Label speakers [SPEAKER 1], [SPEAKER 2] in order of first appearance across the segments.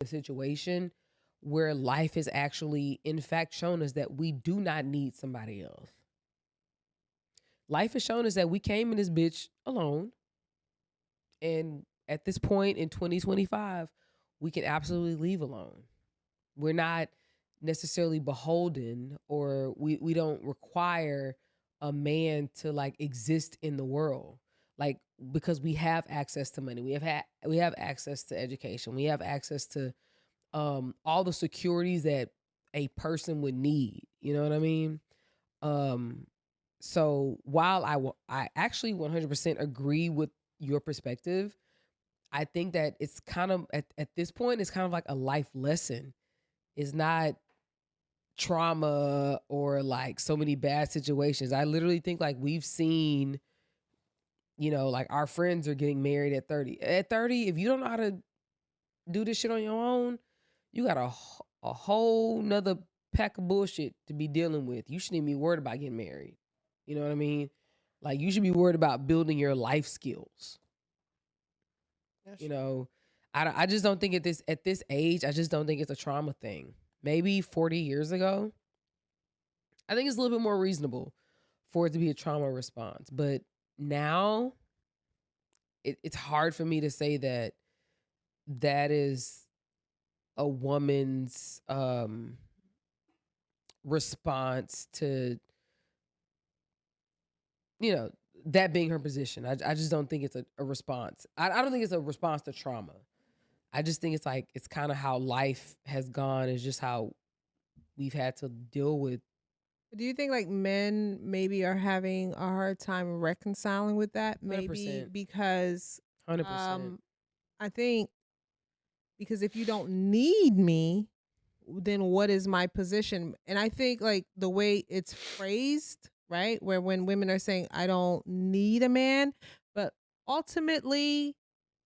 [SPEAKER 1] a situation where life has actually, in fact, shown us that we do not need somebody else. Life has shown us that we came in this bitch alone. And at this point in 2025, we can absolutely leave alone. We're not necessarily beholden, or we don't require a man to like exist in the world. Like, because we have access to money. We have access to education. We have access to all the securities that a person would need. You know what I mean? Um so while I actually 100% agree with your perspective, I think that it's kind of at this point it's kind of like a life lesson. It's not trauma or like so many bad situations. I literally think like we've seen, like our friends are getting married at 30. At 30, if you don't know how to do this shit on your own, you got a whole nother pack of bullshit to be dealing with. You shouldn't even be worried about getting married. You know what I mean? Like, you should be worried about building your life skills.
[SPEAKER 2] That's
[SPEAKER 1] You
[SPEAKER 2] true.
[SPEAKER 1] know, I just don't think at this age, I just don't think it's a trauma thing. Maybe 40 years ago, I think it's a little bit more reasonable for it to be a trauma response. But now, it's hard for me to say that that is a woman's response to, you know, that being her position. I just don't think it's a response. I don't think it's a response to trauma. I just think it's like, it's kind of how life has gone. It's just how we've had to deal with
[SPEAKER 2] Do you think like men maybe are having a hard time reconciling with that? Maybe
[SPEAKER 1] 100%,
[SPEAKER 2] because
[SPEAKER 1] 100%.
[SPEAKER 2] um I think because if you don't need me, then what is my position? And I think like the way it's phrased, right? Where when women are saying I don't need a man, but ultimately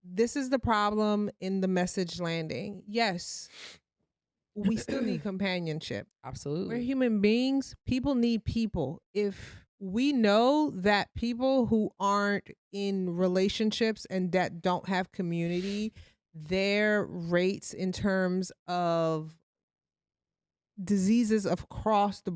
[SPEAKER 2] this is the problem in the message landing. Yes, we still need companionship. We're
[SPEAKER 1] Absolutely.
[SPEAKER 2] human beings. People need people. If we know that people who aren't in relationships and that don't have community, their rates in terms of diseases across the